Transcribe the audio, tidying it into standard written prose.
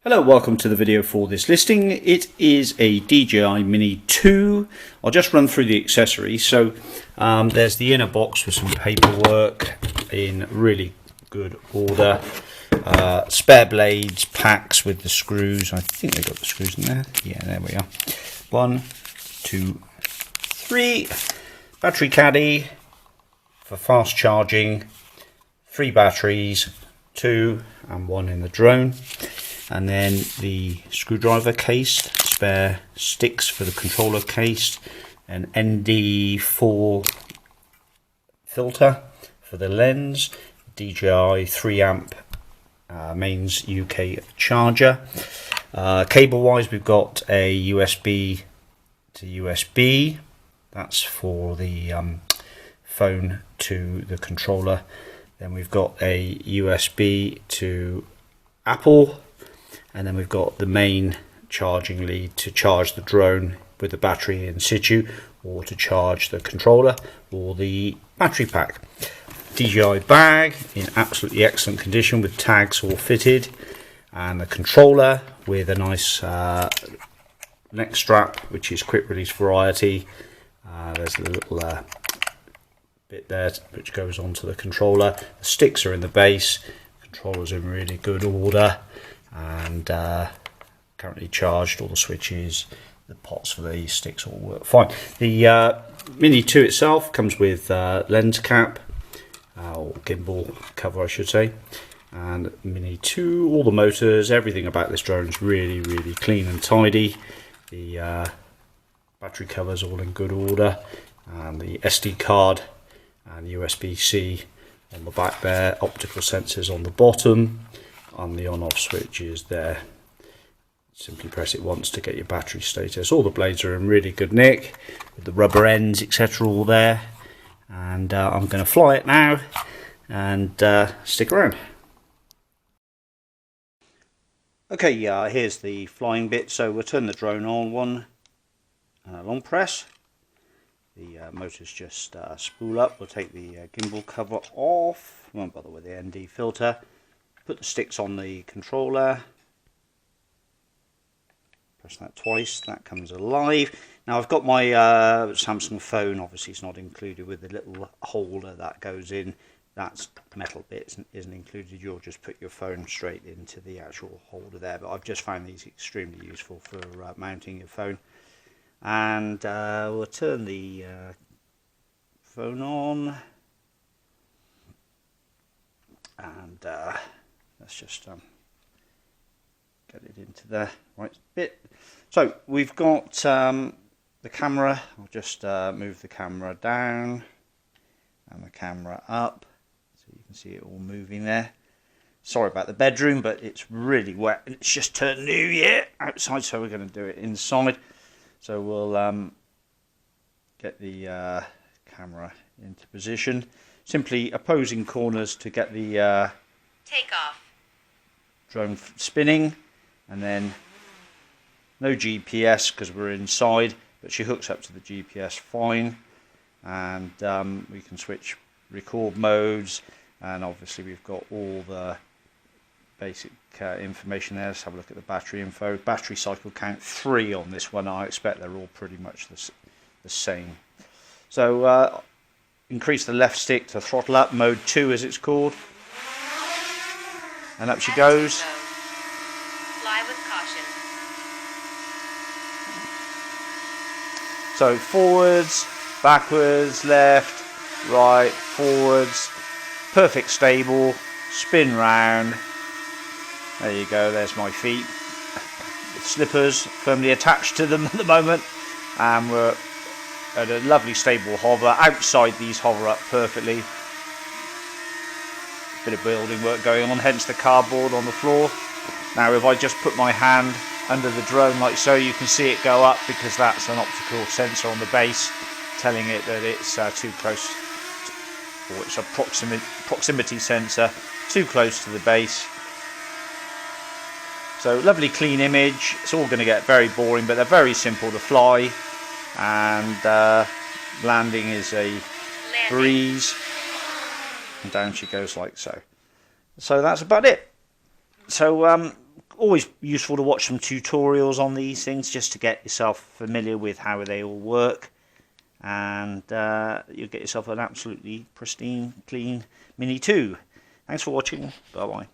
Hello, welcome to the video for this listing. It is a DJI Mini 2. I'll just run through the accessories. So there's the inner box with some paperwork in really good order. Spare blades, packs with the screws. I think they've got the screws in there. Yeah, there we are. 1, 2, 3. Battery caddy for fast charging. 3 batteries, 2 and 1 in the drone. And then the screwdriver case, spare sticks for the controller case, an ND4 filter for the lens, DJI 3 amp mains UK charger. Cable wise, we've got a USB to USB, that's for the phone to the controller. Then we've got a USB to Apple. And then we've got the main charging lead to charge the drone with the battery in situ, or to charge the controller or the battery pack. DJI bag in absolutely excellent condition with tags all fitted, and the controller with a nice neck strap, which is quick release variety. There's a little bit there which goes onto the controller. The sticks are in the base. The controller's in really good order. And currently charged, all the switches, the pots for the sticks all work fine. The Mini 2 itself comes with lens cap, or gimbal cover I should say, and Mini 2, all the motors, everything about this drone is really clean and tidy. The battery covers all in good order, and the SD card and USB-C on the back there, optical sensors on the bottom. On the on-off switch is there. Simply press it once to get your battery status. All the blades are in really good nick with the rubber ends etc all there, and I'm going to fly it now and stick around. Okay, here's the flying bit. So we'll turn the drone on, one long press. The motors just spool up. We'll take the gimbal cover off, won't bother with the ND filter. Put the sticks on the controller, press that twice, that comes alive. Now I've got my Samsung phone, obviously it's not included with the little holder that goes in. That's metal bit isn't included, you'll just put your phone straight into the actual holder there. But I've just found these extremely useful for mounting your phone. And we'll turn the phone on. And let's just get it into the right bit. So we've got the camera. I'll just move the camera down and the camera up, so you can see it all moving there. Sorry about the bedroom, but it's really wet and it's just turned New Year outside, so we're going to do it inside. So we'll get the camera into position. Simply opposing corners to get the takeoff drone spinning, and then no GPS because we're inside, but she hooks up to the GPS fine, and we can switch record modes, and obviously we've got all the basic information there. Let's have a look at the battery info. Battery cycle count 3 on this one. I expect they're all pretty much the same. So increase the left stick to throttle up, mode 2 as it's called. And up she goes. Fly with caution. So forwards, backwards, left, right, forwards. Perfect stable. Spin round. There you go, there's my feet. With slippers firmly attached to them at the moment. And we're at a lovely stable hover. Outside these hover up perfectly. Bit of building work going on, hence the cardboard on the floor. Now if I just put my hand under the drone like so, you can see it go up, because that's an optical sensor on the base telling it that it's too close, or it's a proximity sensor too close to the base. So lovely clean image. It's all going to get very boring, but they're very simple to fly, and landing is a breeze. And down she goes like so. So that's about it. So always useful to watch some tutorials on these things just to get yourself familiar with how they all work, and you'll get yourself an absolutely pristine, clean Mini 2. Thanks for watching. Bye bye.